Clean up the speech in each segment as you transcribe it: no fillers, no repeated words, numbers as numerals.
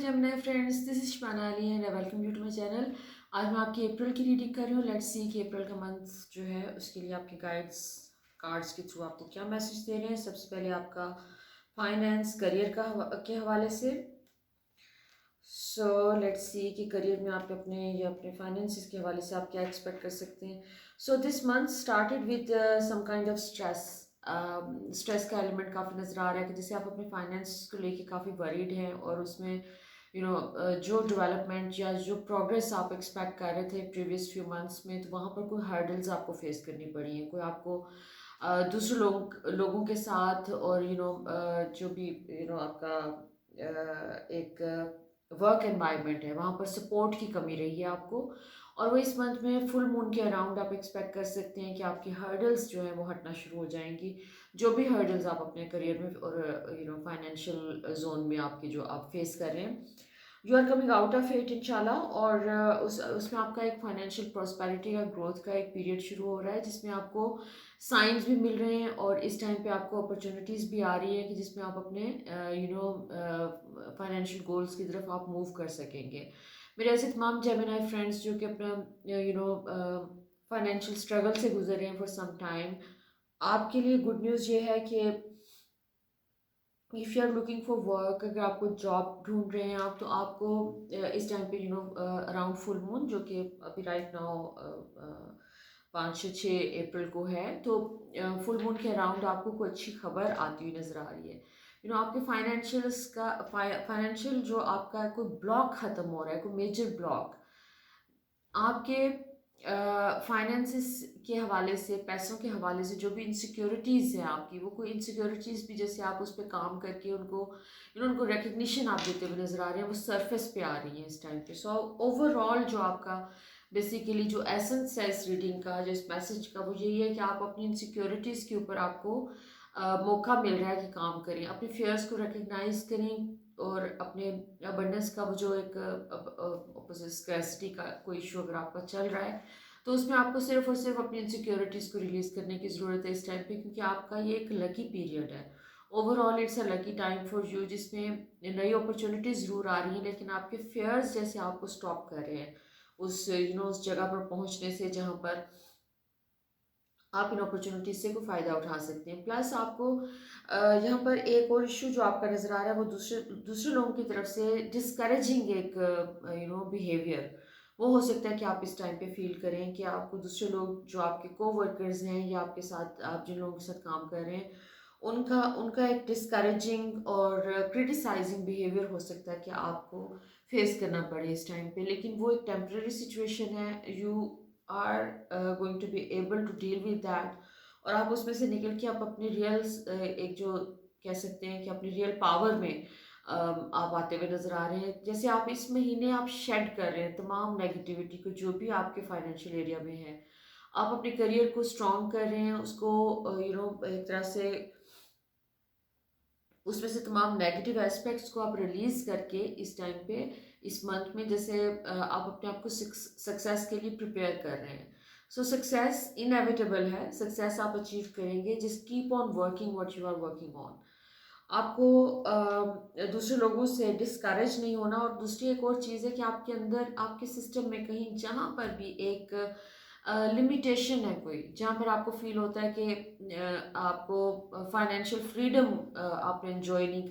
Gemini friends, this is Shimana Ali and welcome you to my channel. आज मैं आपकी अप्रैल की रीडिंग कर रही हूँ। लेट्स सी कि अप्रैल का मंथ जो है उसके लिए आपके गाइड्स कार्ड्स के थ्रू आपको क्या मैसेज दे रहे हैं। सबसे पहले आपका फाइनेंस करियर के हवाले से। सो लेट्स सी कि करियर में आप अपने फाइनेंसिस के हवाले से आप क्या एक्सपेक्ट कर सकते हैं। So this month started with some kind of stress. Stress का एलिमेंट काफ़ी नज़र आ रहा है कि जैसे आप अपने फाइनेंस को लेके काफ़ी वरीड हैं और उसमें जो डेवलपमेंट या जो प्रोग्रेस आप एक्सपेक्ट कर रहे थे प्रीवियस फ्यू मंथ्स में, तो वहाँ पर कोई हर्डल्स आपको फेस करनी पड़ी हैं। कोई आपको दूसरे लोगों के साथ और जो भी आपका एक वर्क एनवायरनमेंट है वहाँ पर सपोर्ट की कमी रही है आपको। और वो इस मंथ में फुल मून के अराउंड आप एक्सपेक्ट कर सकते हैं कि आपकी हर्डल्स जो है वो हटना शुरू हो जाएंगी। जो भी हर्डल्स आप अपने करियर में और फाइनेंशियल जोन में आपके जो आप फेस कर रहे हैं, you are coming out of it इंशाल्लाह। और उसमें आपका एक फाइनेंशियल प्रॉस्पेरिटी का ग्रोथ का एक पीरियड शुरू हो रहा है जिसमें आपको साइंस भी मिल रहे हैं और इस टाइम पे आपको अपॉर्चुनिटीज़ भी आ रही है कि जिसमें आप अपने फाइनेंशियल गोल्स की तरफ आप मूव कर सकेंगे। मेरे ऐसे तमाम जेमिनी फ्रेंड्स जो कि अपना फाइनेंशियल स्ट्रगल से गुजर रहे हैं फॉर सम टाइम, आपके लिए गुड न्यूज़ ये है कि if you are looking for work, अगर आपको जॉब ढूंढ रहे हैं आप, तो आपको इस टाइम पे अराउंड फुल मून जो कि अभी राइट नाउ 5 से 6 अप्रैल को है, तो फुल मून के अराउंड आपको कोई अच्छी खबर आती हुई नज़र आ रही है। आपके फाइनेंशियल जो आपका कोई ब्लॉक ख़त्म हो रहा है, कोई मेजर ब्लॉक आपके फाइनेंसिस के हवाले से, पैसों के हवाले से जो भी इनसिक्योरिटीज़ हैं आपकी, वो कोई इनसिक्योरिटीज़ भी जैसे आप उस पर काम करके उनको रिकग्निशन आप देते हुए नज़र आ रहे हैं, वो सरफेस पे आ रही हैं इस टाइम पे। सो ओवरऑल जो आपका बेसिकली जो एसेंस है इस रीडिंग का, जो इस मैसेज का, वो यही है कि आप अपनी इनसिक्योरिटीज़ के ऊपर आपको मौका मिल रहा है कि काम करें, अपने फेयर्स को रिकग्नाइज करें और अपने अबंडेंस का वो जो एक स्कैर्सिटी का कोई इशू अगर आपका चल रहा है, तो उसमें आपको सिर्फ और सिर्फ अपनी इनसिक्योरिटीज़ को रिलीज़ करने की ज़रूरत है इस टाइम पे, क्योंकि आपका ये एक लकी पीरियड है। Overall it's a lucky time for you, जिसमें नई अपॉर्चुनिटीज़ ज़रूर आ रही हैं लेकिन आपके फेयर्स जैसे आपको स्टॉप कर रहे हैं उस जगह पर पहुंचने से जहां पर आप इन अपॉर्चुनिटीज से कोई फ़ायदा उठा सकते हैं। प्लस आपको यहाँ पर एक और इशू जो आपका नज़र आ रहा है, वो दूसरे दूसरे लोगों की तरफ से डिस्करेजिंग एक बिहेवियर, वो हो सकता है कि आप इस टाइम पे फील करें कि आपको दूसरे लोग जो आपके को वर्कर्स हैं या आपके साथ आप जिन लोगों के साथ काम कर रहे हैं, उनका उनका एक डिस्करेजिंग और क्रिटिसाइजिंग बिहेवियर हो सकता है कि आपको फेस करना पड़े इस टाइम पे। लेकिन वो एक टेम्पररी सिचुएशन है, you are going to be able to deal with that, और आप उसमें से निकल के आप अपने एक जो कह सकते हैं कि अपनी रियल पावर में आप आते हुए नजर आ रहे हैं। जैसे आप इस महीने आप शेड कर रहे हैं तमाम नेगेटिविटी को जो भी आपके फाइनेंशियल एरिया में है, आप अपने करियर को स्ट्रॉन्ग कर रहे हैं, उसको एक तरह से उसमें से तमाम नेगेटिव एस्पेक्ट्स को आप रिलीज करके इस टाइम पे इस मंथ में जैसे आप अपने आप को सक्सेस के लिए प्रिपेयर कर रहे हैं। सो सक्सेस इनएविटेबल है, सक्सेस आप अचीव करेंगे, just keep on working what you are working on. आपको दूसरे लोगों से डिस्करेज नहीं होना। और दूसरी एक और चीज़ है कि आपके अंदर आपके सिस्टम में कहीं जहाँ पर भी एक लिमिटेशन है, कोई जहाँ पर आपको फील होता है कि आपको फाइनेंशियल फ्रीडम आपने एंजॉय नहीं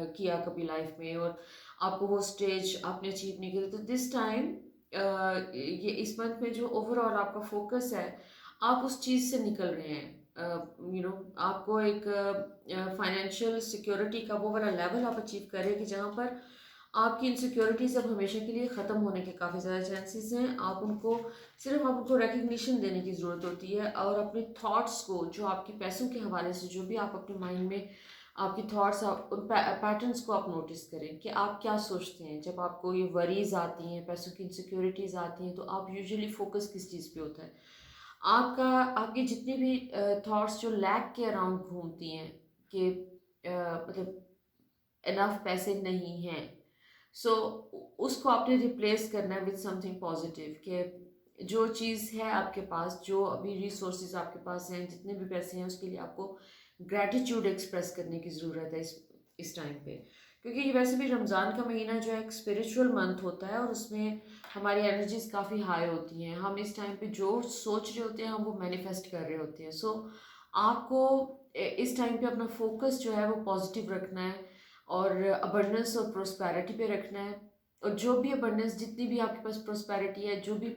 किया कभी लाइफ में, और आपको वो स्टेज आपने अचीव नहीं करी, तो दिस टाइम ये इस मंथ में जो ओवरऑल आपका फोकस है, आप उस चीज़ से निकल रहे हैं। आपको एक फाइनेंशियल सिक्योरिटी का वो वाला लेवल आप अचीव करें कि जहाँ पर आपकी इनसिक्योरिटीज अब हमेशा के लिए ख़त्म होने के काफ़ी ज़्यादा चांसेस हैं। आप उनको रिकग्निशन देने की ज़रूरत होती है, और अपने थॉट्स को, जो आपके पैसों के हवाले से जो भी आप अपने माइंड में आपकी थॉट्स, आप उन पैटर्न्स को आप नोटिस करें कि आप क्या सोचते हैं। जब आपको ये वरीज आती हैं, पैसों की इनसिक्योरिटीज़ आती हैं, तो आप यूजुअली फोकस किस चीज़ पे होता है? आपका आपकी जितनी भी थॉट्स जो लैक के अराउंड घूमती हैं कि मतलब इनफ पैसे नहीं हैं, सो उसको आपने रिप्लेस करना है विद समथिंग पॉजिटिव, कि जो चीज़ है आपके पास, जो अभी रिसोर्सेज आपके पास हैं, जितने भी पैसे हैं, उसके लिए आपको ग्रैटिट्यूड एक्सप्रेस करने की ज़रूरत है इस टाइम पे। क्योंकि वैसे भी रमज़ान का महीना जो है एक स्पिरिचुअल मंथ होता है, और उसमें हमारी एनर्जीज काफ़ी हाई होती हैं। हम इस टाइम पे जो सोच रहे होते हैं हम वो मैनिफेस्ट कर रहे होते हैं। सो आपको इस टाइम पे अपना फोकस जो है वो पॉजिटिव रखना है, और अबंडेंस और प्रोस्पैरिटी पे रखना है। और जो भी अबंडेंस, जितनी भी आपके पास प्रोस्पैरिटी है, जो भी,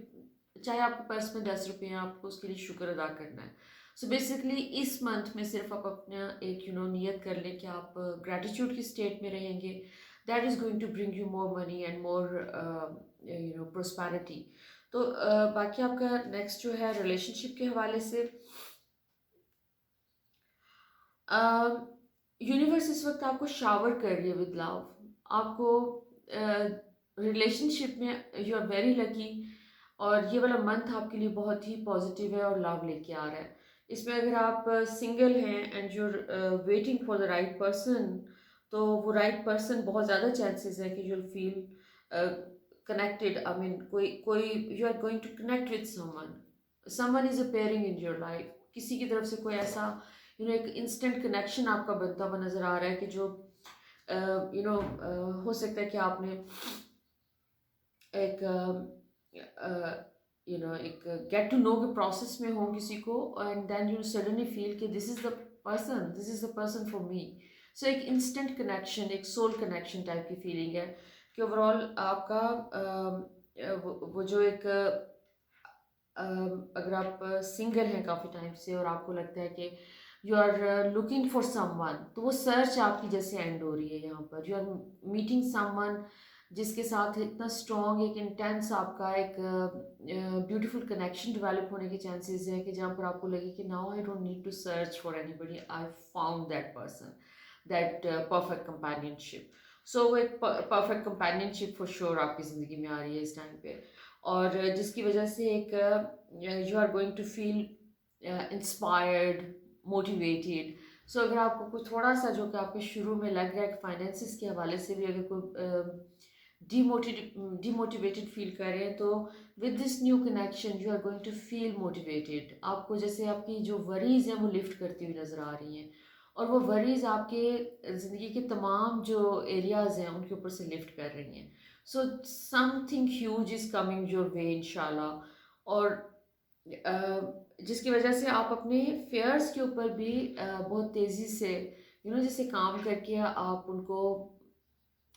चाहे आपके पर्स में 10 रुपये हैं, आपको उसके लिए शुक्र अदा करना है। सो बेसिकली इस मंथ में सिर्फ आप अपना एक नियत कर लें कि आप ग्रैटिट्यूड की स्टेट में रहेंगे। That is going to bring you more money and more prosperity. तो बाकी आपका नेक्स्ट जो है रिलेशनशिप के हवाले से, यूनिवर्स इस वक्त आपको शावर कर रही है विद लव। आपको रिलेशनशिप में यू आर वेरी लकी, और ये वाला मंथ आपके लिए बहुत ही पॉजिटिव है और लव लेके आ रहा है। इसमें अगर आप सिंगल हैं and you are waiting for the right person, तो वो राइट पर्सन बहुत ज़्यादा चांसेस है कि you'll फील कनेक्टेड। आई मीन कोई कोई you are going to connect with someone, someone is appearing in your life. किसी की तरफ से कोई ऐसा एक इंस्टेंट कनेक्शन आपका बनता हुआ नज़र आ रहा है कि जो हो सकता है कि आपने एक एक गेट टू नो के प्रोसेस में हो किसी को, and then you suddenly feel कि this is the person for me. So एक इंस्टेंट कनेक्शन, एक सोल कनेक्शन टाइप की फीलिंग है कि ओवरऑल आपका वो जो एक अगर आप सिंगल हैं काफ़ी टाइम से और आपको लगता है कि you are looking for someone, तो वो सर्च आपकी जैसे एंड हो रही है। यहाँ पर यू आर मीटिंग समवन जिसके साथ इतना स्ट्रॉन्ग, एक इंटेंस आपका एक ब्यूटीफुल कनेक्शन डेवलप होने के चांसेस हैं कि जहाँ पर आपको लगे कि now I don't need to search for anybody, I found that person, that perfect companionship. So वो एक परफेक्ट कंपेनियनशिप फॉर श्योर आपकी ज़िंदगी में आ रही है इस टाइम पे, और जिसकी वजह से एक you are going to feel inspired, motivated. So अगर आपको कुछ थोड़ा सा जो कि आपके शुरू में लग रहा है कि फाइनेंसिस के हवाले से भी अगर कोई डिमोटिवेटेड फील कर रहे हैं, तो with this new connection you are going to feel motivated. आपको जैसे आपकी जो वरीज हैं वो लिफ्ट करती हुई नज़र आ रही हैं, और वो वरीज आपके ज़िंदगी के तमाम जो एरियाज़ हैं उनके ऊपर से लिफ्ट कर रही हैं। So something huge is coming your way इंशाल्लाह। और जिसकी वजह से आप अपने फेयर्स के ऊपर भी बहुत तेज़ी से जैसे काम करके आप उनको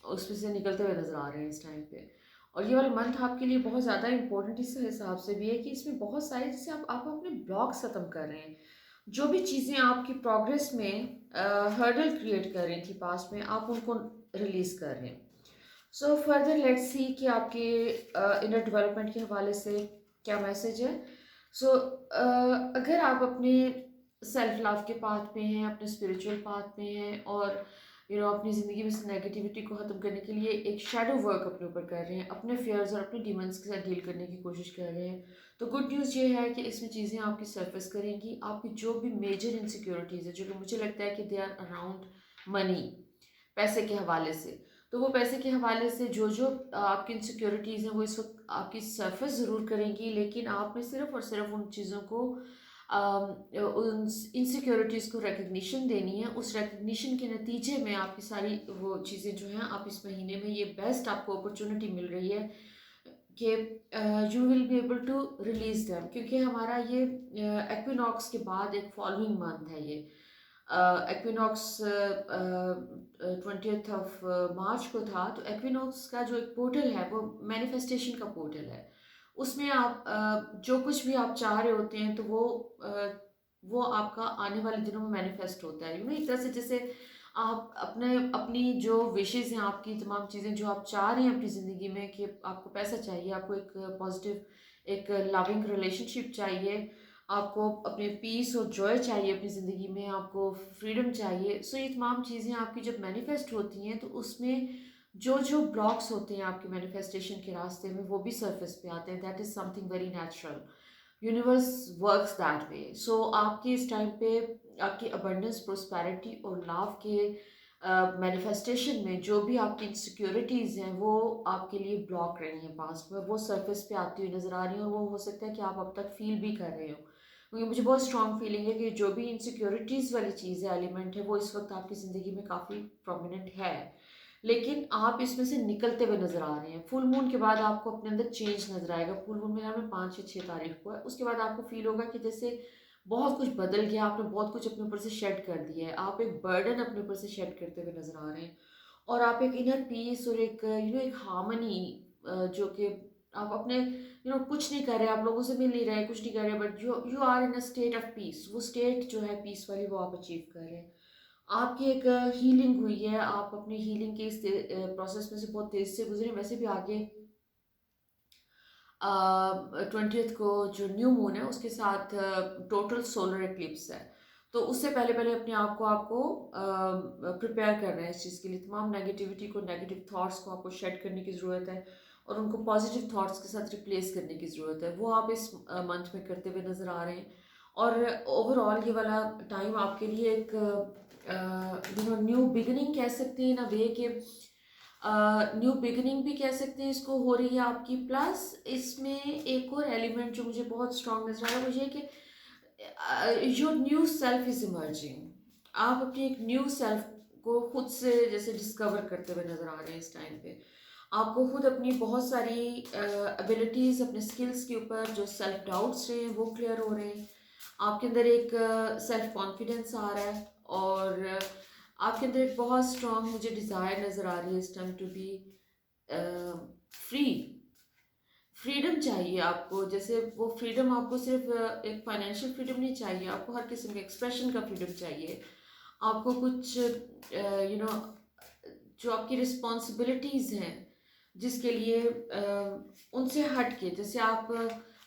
उसमें से निकलते हुए नज़र आ रहे हैं इस टाइम पे। और ये वाला मंथ आपके लिए बहुत ज़्यादा इंपॉर्टेंट इस हिसाब से भी है कि इसमें बहुत सारे, जैसे आप अपने ब्लॉक्स ख़त्म कर रहे हैं। जो भी चीज़ें आपकी प्रोग्रेस में हर्डल क्रिएट कर रही थी पास्ट में, आप उनको रिलीज़ कर रहे हैं। सो फर्दर लेट्स सी कि आपके इनर डेवलपमेंट के हवाले से क्या मैसेज है। सो अगर आप अपने सेल्फ लव के पाथ पे हैं, अपने स्पिरिचुअल पाथ में हैं, और अपनी ज़िंदगी में से नेगेटिविटी को ख़त्म करने के लिए एक शेडो वर्क अपने ऊपर कर रहे हैं, अपने फियर्स और अपने डिमंस के साथ डील करने की कोशिश कर रहे हैं, तो गुड न्यूज़ ये है कि इसमें चीज़ें आपकी सरफेस करेंगी। आपकी जो भी मेजर इनसिक्योरिटीज़ है, जो कि मुझे लगता है कि दे आर अराउंड मनी, पैसे के हवाले से, तो वो पैसे के हवाले से जो जो आपकी इनसिक्योरिटीज़ हैं वो इस वक्त आपकी सरफेस ज़रूर करेंगी, लेकिन आपने सिर्फ और सिर्फ उन चीज़ों को उन इनसिक्योरिटीज़ को रिकग्निशन देनी है। उस रिकग्निशन के नतीजे में आपकी सारी वो चीज़ें जो हैं, आप इस महीने में ये बेस्ट आपको अपॉर्चुनिटी मिल रही है कि you will be able to release them, क्योंकि हमारा ये एक्विनॉक्स के बाद एक फॉलोइंग मंथ है ये। एक्विनॉक्स 20th ऑफ मार्च को था, तो एक्विनॉक्स का जो एक पोर्टल है वो मैनिफेस्टेशन का पोर्टल है। उसमें आप जो कुछ भी आप चाह रहे होते हैं, तो वो आपका आने वाले दिनों में मैनिफेस्ट होता है। एक तरह से जैसे आप अपनी जो विशेज़ हैं, आपकी तमाम चीज़ें जो आप चाह रहे हैं अपनी ज़िंदगी में, कि आपको पैसा चाहिए, आपको एक पॉजिटिव एक लविंग रिलेशनशिप चाहिए, आपको अपने पीस और जॉय चाहिए अपनी ज़िंदगी में, आपको फ्रीडम चाहिए। सो ये तमाम चीज़ें आपकी जब मैनिफेस्ट होती हैं, तो उसमें जो जो ब्लॉक्स होते हैं आपके मैनिफेस्टेशन के रास्ते में, वो भी सरफेस पे आते हैं। That is something very natural, universe works that way. So आपके इस टाइम पे आपकी अबंडेंस, प्रोस्पेरिटी और लव के मैनिफेस्टेशन में जो भी आपकी इनसिक्योरिटीज़ हैं वो आपके लिए ब्लॉक रही हैं पास्ट में, वो सरफेस पे आती हुई नज़र आ रही हैं, और वो हो सकता है कि आप अब तक फील भी कर रहे हो। क्योंकि मुझे बहुत स्ट्रॉन्ग फीलिंग है कि जो भी इनसिक्योरिटीज़ वाली चीज़ है, एलिमेंट है, वो इस वक्त आपकी ज़िंदगी में काफ़ी प्रोमिनेंट है। लेकिन आप इसमें से निकलते हुए नज़र आ रहे हैं। फुल मून के बाद आपको अपने अंदर चेंज नज़र आएगा। फुल मून मेरे ख्याल में 5 या 6 तारीख को है। उसके बाद आपको फ़ील होगा कि जैसे बहुत कुछ बदल गया, आपने बहुत कुछ अपने ऊपर से शेड कर दिया है। आप एक बर्डन अपने ऊपर से शेड करते हुए नज़र आ रहे हैं और आप एक इनर पीस और एक एक हार्मनी, जो कि आप अपने कुछ नहीं कर रहे, आप लोगों से मिल नहीं रहे, कुछ नहीं कर रहे, but you are in a state of peace. वो स्टेट जो है पीस वाली, वो आप अचीव कर रहे हैं। आपकी एक हीलिंग हुई है, आप अपनी हीलिंग के इस प्रोसेस में से बहुत तेज़ से गुजरे। वैसे भी आगे 20th को जो न्यू मून है उसके साथ टोटल सोलर एक्लिप्स है। तो उससे पहले पहले अपने आप को आपको प्रिपेयर करना है इस चीज़ के लिए। तमाम नेगेटिविटी को, नेगेटिव थॉट्स को आपको शेड करने की ज़रूरत है और उनको पॉजिटिव थॉट्स के साथ रिप्लेस करने की ज़रूरत है। वो आप इस मंथ में करते हुए नज़र आ रहे हैं। और ओवरऑल ये वाला टाइम आपके लिए एक न्यू बिगनिंग कह सकते हैं ना, वे के न्यू बिगनिंग भी कह सकते हैं इसको, हो रही है आपकी। प्लस इसमें एक और एलिमेंट जो मुझे बहुत स्ट्रांग नजर आ रहा है वो ये कि your new self is emerging. आप अपनी एक न्यू सेल्फ को खुद से जैसे डिस्कवर करते हुए नजर आ रहे हैं इस टाइम पे। आपको खुद अपनी बहुत सारी एबिलिटीज़, अपने स्किल्स के ऊपर जो सेल्फ डाउट्स रहे हैं वो क्लियर हो रहे हैं। आपके अंदर एक सेल्फ कॉन्फिडेंस आ रहा है और आपके अंदर एक बहुत स्ट्रांग मुझे डिज़ायर नज़र आ रही है इस time to be free. Freedom चाहिए आपको। जैसे वो फ्रीडम आपको सिर्फ एक फाइनेंशियल फ्रीडम नहीं चाहिए, आपको हर किस्म के एक्सप्रेशन का फ्रीडम चाहिए। आपको कुछ जो आपकी रिस्पॉन्सिबिलिटीज़ हैं जिसके लिए उनसे हट के, जैसे आप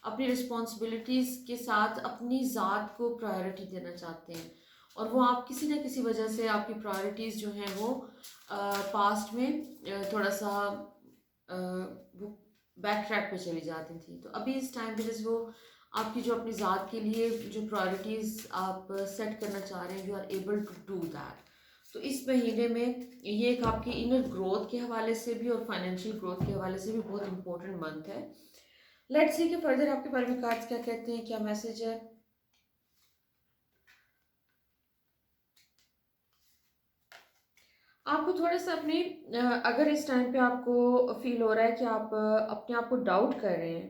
अपनी रिस्पॉन्सिबिलिटीज़ के साथ अपनी ज़ात को प्रायोरिटी देना चाहते हैं और वो आप किसी न किसी वजह से आपकी प्रायोरिटीज़ जो हैं वो पास्ट में थोड़ा सा वो बैक ट्रैक पे चली जाती थी। तो अभी इस टाइम पे जैसे वो आपकी जो अपनी ज़ात के लिए जो प्रायोरिटीज़ आप सेट करना चाह रहे हैं, you are able to do that. तो इस महीने में ये एक आपकी इनर ग्रोथ के हवाले से भी और फाइनेंशियल ग्रोथ के हवाले से भी बहुत इंपॉर्टेंट मंथ है। लेट्स सी कि फर्दर आपके बारे में कार्ड्स क्या कहते हैं, क्या मैसेज है। आपको थोड़ा सा अपनी अगर इस टाइम पे आपको फील हो रहा है कि आप अपने आप को डाउट कर रहे हैं,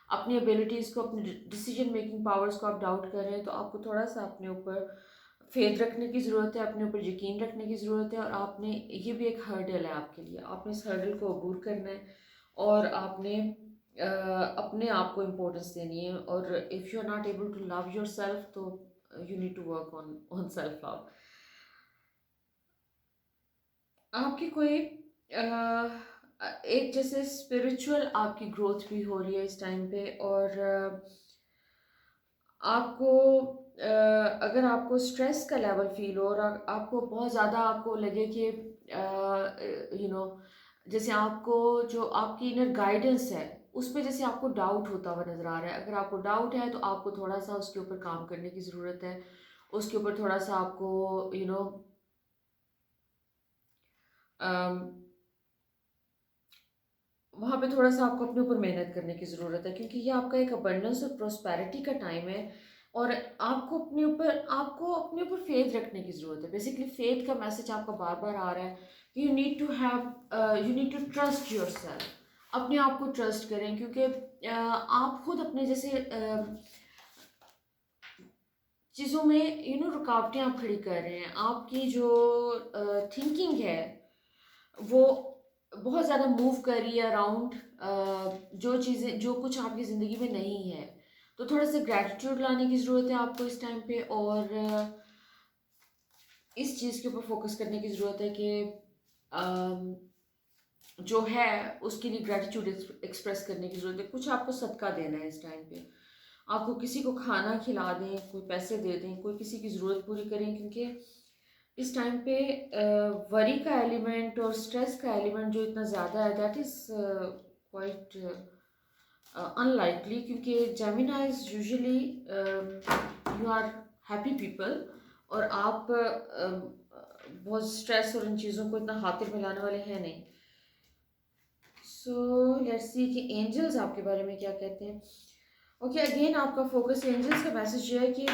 अपनी एबिलिटीज़ को, अपनी डिसीजन मेकिंग पावर्स को आप डाउट कर रहे हैं, तो आपको थोड़ा सा अपने ऊपर फेथ रखने की ज़रूरत है, अपने ऊपर यकीन रखने की ज़रूरत है। और आपने, ये भी एक हर्डल है आपके लिए, आपने इस हर्डल को अबूर करना है और आपने अपने आप को इम्पोर्टेंस देनी है। और if you are not able to love your yourself you need to work on on self love. आपकी कोई एक जैसे स्पिरिचुअल आपकी ग्रोथ भी हो रही है इस टाइम पे। और आपको अगर आपको स्ट्रेस का लेवल फील हो और आपको बहुत ज़्यादा आपको लगे कि जैसे आपको जो आपकी इनर गाइडेंस है उस पे जैसे आपको डाउट होता हुआ नज़र आ रहा है। अगर आपको डाउट है तो आपको थोड़ा सा उसके ऊपर काम करने की ज़रूरत है। उसके ऊपर थोड़ा सा आपको वहाँ पे थोड़ा सा आपको अपने ऊपर मेहनत करने की ज़रूरत है, क्योंकि ये आपका एक अबंडेंस और प्रोस्पेरिटी का टाइम है। और आपको अपने ऊपर फेथ रखने की ज़रूरत है। बेसिकली फेथ का मैसेज आपका बार बार आ रहा है कि you need to trust yourself. अपने आप को ट्रस्ट करें, क्योंकि आप खुद अपने जैसे चीज़ों में रुकावटें आप खड़ी कर रहे हैं। आपकी जो थिंकिंग है वो बहुत ज़्यादा मूव कर रही है अराउंड जो चीज़ें, जो कुछ आपकी ज़िंदगी में नहीं है। तो थोड़ा सा ग्रैटिट्यूड लाने की ज़रूरत है आपको इस टाइम पे। और इस चीज़ के ऊपर फोकस करने की ज़रूरत है कि अम, जो है उसके लिए ग्रैटिट्यूड एक्सप्रेस करने की ज़रूरत है। कुछ आपको सदका देना है इस टाइम पे। आपको किसी को खाना खिला दें, कोई पैसे दे दें, कोई किसी की ज़रूरत पूरी करें, क्योंकि इस टाइम पे वरी का एलिमेंट और स्ट्रेस का एलिमेंट जो इतना ज़्यादा है, दैट इज़ क्वाइट अनलाइकली। क्योंकि Geminis usually you are happy people और आप बहुत स्ट्रेस और इन चीज़ों को इतना हाथ मिलाने वाले हैं नहीं। सो लेट्स सी कि एंजल्स आपके बारे में क्या कहते हैं। ओके, अगेन आपका फोकस, एंजल्स का मैसेज ये है कि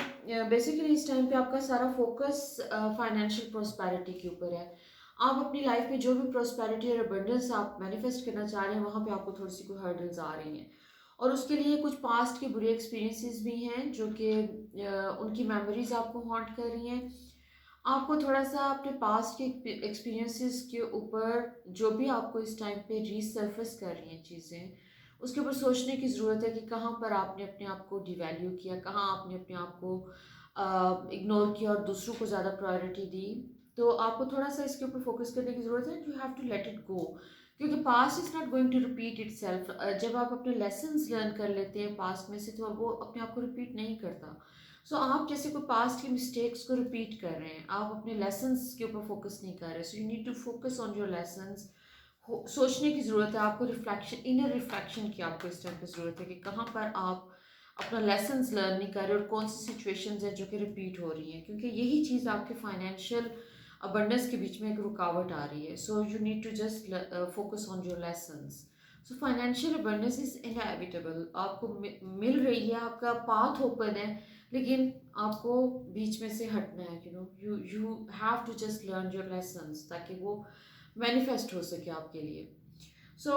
बेसिकली इस टाइम पे आपका सारा फोकस फाइनेंशियल प्रोस्पेरिटी के ऊपर है। आप अपनी लाइफ में जो भी प्रोस्पेरिटी और अबंडेंस आप मैनिफेस्ट करना चाह रहे हैं, वहाँ पे आपको थोड़ी सी कोई हर्डल्स आ रही हैं, और उसके लिए कुछ पास्ट के बुरे एक्सपीरियंसेस भी हैं जो कि उनकी मेमोरीज आपको हॉन्ट कर रही हैं। आपको थोड़ा सा अपने पास्ट के एक्सपीरियंसेस के ऊपर जो भी आपको इस टाइम पे रीसर्फेस कर रही हैं चीज़ें, उसके ऊपर सोचने की ज़रूरत है कि कहाँ पर आपने अपने आप को डिवैल्यू किया, कहाँ आपने अपने आप को इग्नोर किया और दूसरों को ज़्यादा प्रायोरिटी दी। तो आपको थोड़ा सा इसके ऊपर फोकस करने की ज़रूरत है। You have to let it go, क्योंकि past is not going to repeat itself. जब आप अपने लेसन्स लर्न कर लेते हैं पास्ट में से, तो वो अपने आप को रिपीट नहीं करता। सो आप जैसे कोई पास्ट की मिस्टेक्स को रिपीट कर रहे हैं, आप अपने लेसन्स के ऊपर फोकस नहीं कर रहे। So you need to focus on your lessons. सोचने की ज़रूरत है आपको, रिफ्लेक्शन, इनर रिफ्लेक्शन की आपको इस टाइम पे ज़रूरत है कि कहाँ पर आप अपना लेसन्स लर्न नहीं कर रहे और कौन सी सिचुएशंस हैं जो कि रिपीट हो रही हैं, क्योंकि यही चीज़ आपके फाइनेंशियल अबंडेंस के बीच में एक रुकावट आ रही है। So you need to just focus on your lessons. So financial abundance is inevitable, आपको मिल रही है, आपका पाथ ओपन है, लेकिन आपको बीच में से हटना है। You have to just learn your lessons ताकि वो मैनिफेस्ट हो सके आपके लिए। So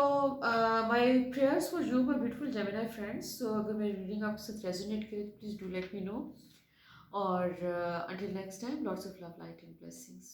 my prayers for you my beautiful Gemini friends. So अगर मेरी रीडिंग आपके साथ रेजोनेट करे तो please do let me know, और until next time, lots of love, light and blessings.